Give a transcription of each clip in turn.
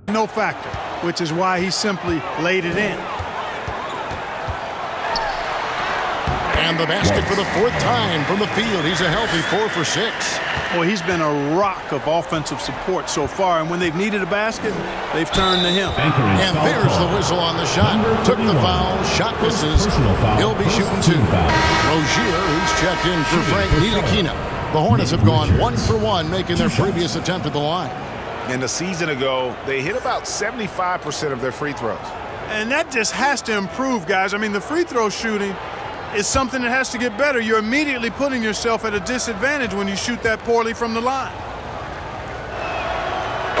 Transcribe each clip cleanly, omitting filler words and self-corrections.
No factor, which is why he simply laid it in. And the basket for the fourth time from the field. He's a healthy 4 for 6. Well, he's been a rock of offensive support so far, and when they've needed a basket, they've turned to him. And there's the whistle on the shot. Took the foul, shot misses. He'll be shooting 2. Rozier, who's checked in for Frank Ntilikina. The Hornets have gone 1 for 1, making their previous attempt at the line. And a season ago, they hit about 75% of their free throws. And that just has to improve, guys. I mean, the free throw shooting is something that has to get better. You're immediately putting yourself at a disadvantage when you shoot that poorly from the line.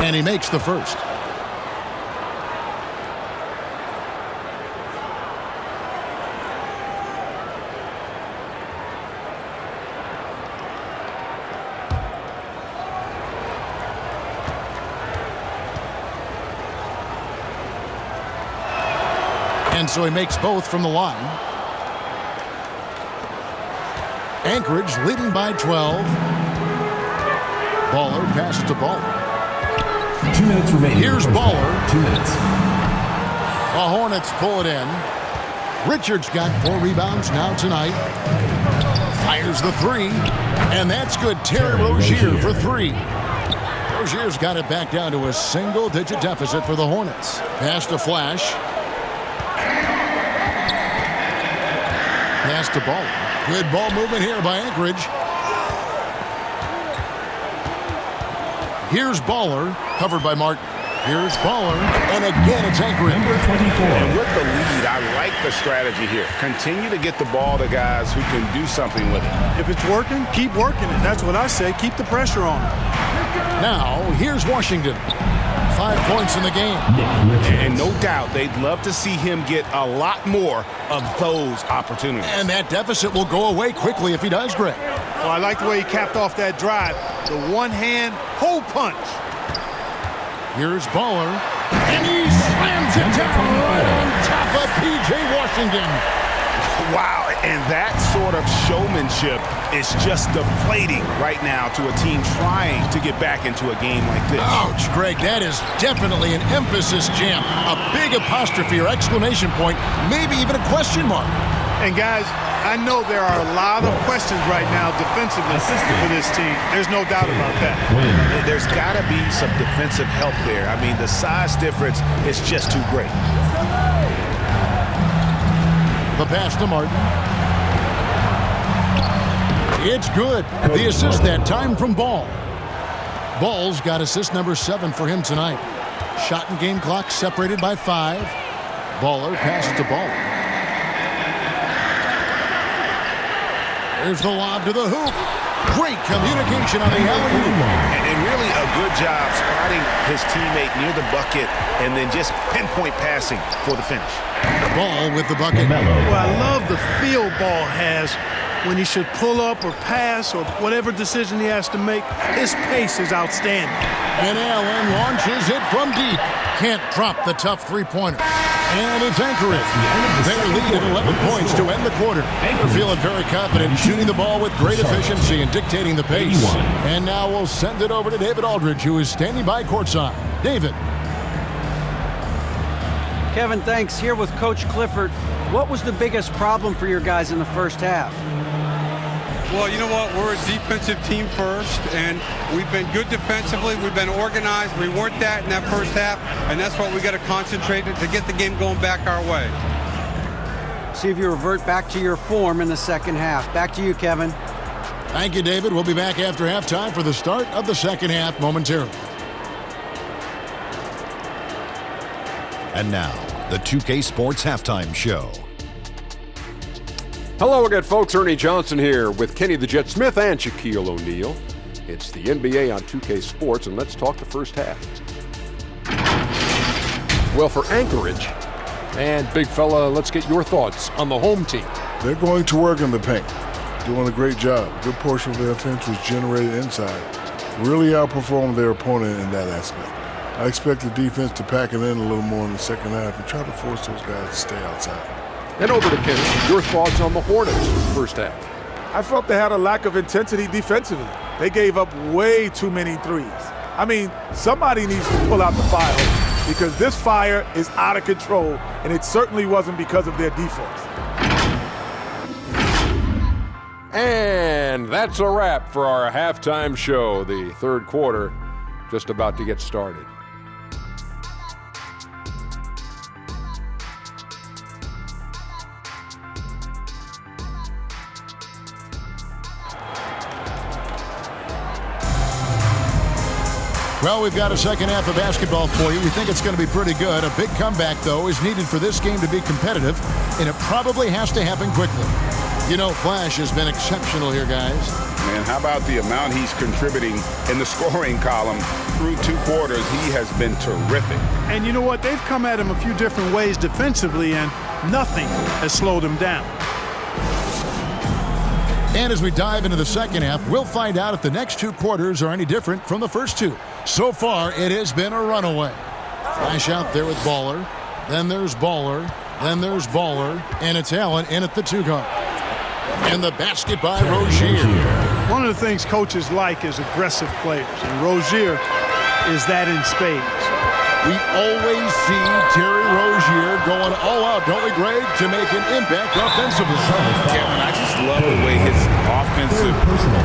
And he makes the first. And so he makes both from the line. Anchorage leading by 12. Baller passes to Baller. 2 minutes remaining. Here's Baller. 2 minutes. The Hornets pull it in. Richards got 4 rebounds now tonight. Fires the 3. And that's good. Terry Rozier for 3. Rozier's got it back down to a single-digit deficit for the Hornets. Pass to Flash. Pass to Baller. Good ball movement here by Anchorage. Here's Baller, covered by Martin. Here's Baller, and again it's Anchorage. Number 24. And with the lead, I like the strategy here. Continue to get the ball to guys who can do something with it. If it's working, keep working it. That's what I say. Keep the pressure on it. Now, here's Washington. 5 points in the game. And no doubt, they'd love to see him get a lot more of those opportunities. And that deficit will go away quickly if he does, Greg. Well, I like the way he capped off that drive. The one-hand hole punch. Here's Baller. And he slams it down right on top of P.J. Washington. Wow, and that sort of showmanship is just deflating right now to a team trying to get back into a game like this. Ouch, Greg, that is definitely an emphasis jam. A big apostrophe or exclamation point, maybe even a question mark. And guys, I know there are a lot of questions right now defensively for this team. There's no doubt about that. There's got to be some defensive help there. I mean, the size difference is just too great. The pass to Martin. It's good. The assist that time from Ball. Ball's got assist number 7 for him tonight. Shot and game clock separated by 5. Baller passes to Baller. There's the lob to the hoop. Great communication on the alley-oop. And really a good job spotting his teammate near the bucket and then just pinpoint passing for the finish. Ball with the bucket. Well, I love the feel Ball has when he should pull up or pass or whatever decision he has to make. His pace is outstanding. And Allen launches it from deep. Can't drop the tough three-pointer. And it's Anchorage. They lead at 11 points to end the quarter. They're feeling very confident, shooting the ball with great efficiency and dictating the pace. And now we'll send it over to David Aldridge, who is standing by courtside. David. Kevin, thanks. Here with Coach Clifford. What was the biggest problem for your guys in the first half? Well, you know what? We're a defensive team first, and we've been good defensively. We've been organized. We weren't that in that first half, and that's what we got to concentrate on to get the game going back our way. See if you revert back to your form in the second half. Back to you, Kevin. Thank you, David. We'll be back after halftime for the start of the second half momentarily. And now, the 2K Sports Halftime Show. Hello again, folks. Ernie Johnson here with Kenny the Jet Smith and Shaquille O'Neal. It's the NBA on 2K Sports, and let's talk the first half. Well, for Anchorage, and big fella, let's get your thoughts on the home team. They're going to work in the paint, doing a great job. A good portion of their offense was generated inside. Really outperformed their opponent in that aspect. I expect the defense to pack it in a little more in the second half and try to force those guys to stay outside. And over to Kenny, your thoughts on the Hornets first half. I felt they had a lack of intensity defensively. They gave up way too many threes. I mean, somebody needs to pull out the fire hose. because this fire is out of control, and it certainly wasn't because of their defense. And that's a wrap for our halftime show. The third quarter just about to get started. Well, we've got a second half of basketball for you. We think it's going to be pretty good. A big comeback, though, is needed for this game to be competitive, and it probably has to happen quickly. You know, Flash has been exceptional here, guys. Man, how about the amount he's contributing in the scoring column through 2 quarters? He has been terrific. And you know what? They've come at him a few different ways defensively, and nothing has slowed him down. And as we dive into the second half, we'll find out if the next 2 quarters are any different from the first 2. So far, it has been a runaway. Flash out there with Baller. Then there's Baller. Then there's Baller. And it's Allen in at the 2 guard. And the basket by Rozier. One of the things coaches like is aggressive players, and Rozier is that in spades. We always see Terry Rozier going all out, don't we, Greg, to make an impact offensively. Kevin, I just love the way his offensive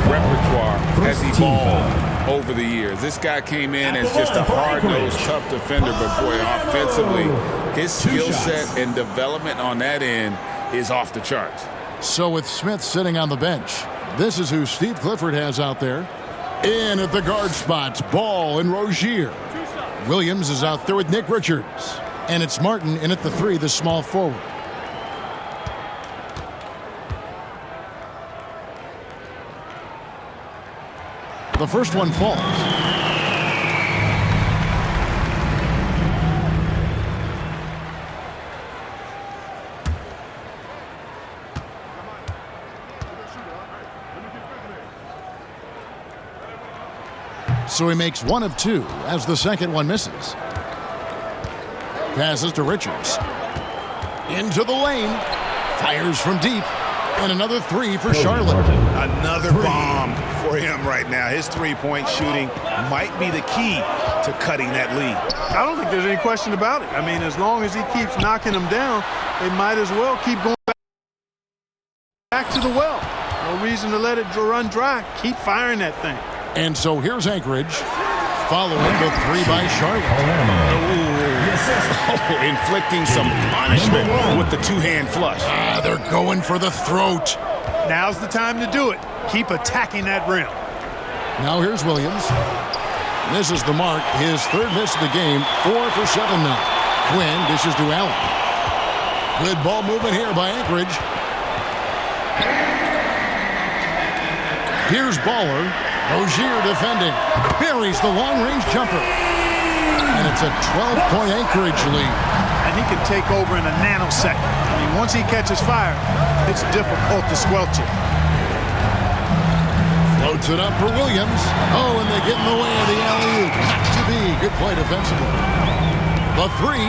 repertoire has evolved over the years. This guy came in as just a hard-nosed, tough defender, but boy, offensively, his skill set and development on that end is off the charts. So with Smith sitting on the bench, this is who Steve Clifford has out there. In at the guard spots, Ball and Rozier. Williams is out there with Nick Richards. And it's Martin in at the 3, the small forward. The first one falls. So he makes 1 of 2 as the second one misses. Passes to Richards. Into the lane. Fires from deep. And another 3 for Charlotte. Another bomb for him right now. His three-point shooting might be the key to cutting that lead. I don't think there's any question about it. I mean, as long as he keeps knocking them down, they might as well keep going back to the well. No reason to let it run dry. Keep firing that thing. And so here's Anchorage, following the 3 by Charlotte. Inflicting some punishment with the 2-hand flush. They're going for the throat. Now's the time to do it. Keep attacking that rim. Now here's Williams. Misses the mark, his 3rd miss of the game, 4 for 7 now. Quinn dishes to Allen. Good ball movement here by Anchorage. Here's Baller. Rozier defending. Buries the long-range jumper. And it's a 12-point Anchorage lead. And he can take over in a nanosecond. I mean, once he catches fire, it's difficult to squelch it. Floats it up for Williams. Oh, and they get in the way of the alley-oop. Not to be. Good play defensively. The 3.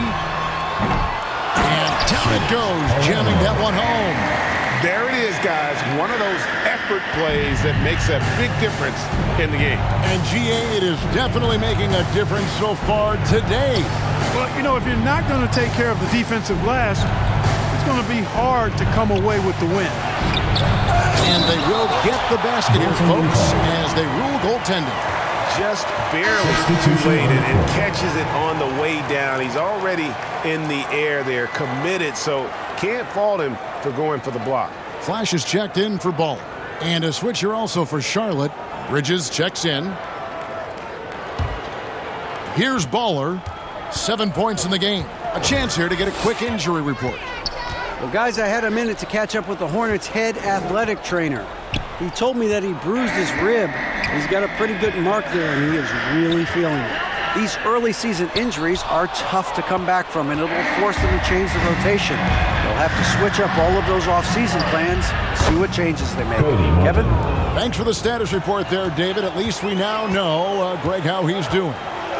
And down it goes, jamming that one home. There it is, guys. One of those effort plays that makes a big difference in the game. And GA, it is definitely making a difference so far today. Well, you know, if you're not going to take care of the defensive glass, it's going to be hard to come away with the win. And they will get the basket here, folks, as they rule goaltending. Just barely too late, and catches it on the way down. He's already in the air there, committed, so can't fault him for going for the block. Flash is checked in for Ball. And a switcher also for Charlotte. Bridges checks in. Here's Baller. 7 points in the game. A chance here to get a quick injury report. Well, guys, I had a minute to catch up with the Hornets' head athletic trainer. He told me that he bruised his rib. He's got a pretty good mark there, and he is really feeling it. These early season injuries are tough to come back from, and it'll force them to change the rotation. They'll have to switch up all of those off-season plans, see what changes they make. Kevin? Thanks for the status report there, David. At least we now know, Greg, how he's doing.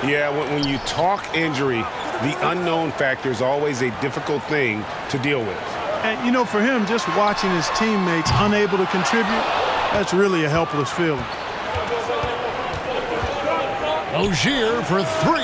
Yeah, when you talk injury, the unknown factor is always a difficult thing to deal with. And, you know, for him, just watching his teammates unable to contribute, that's really a helpless feeling. Rozier for 3.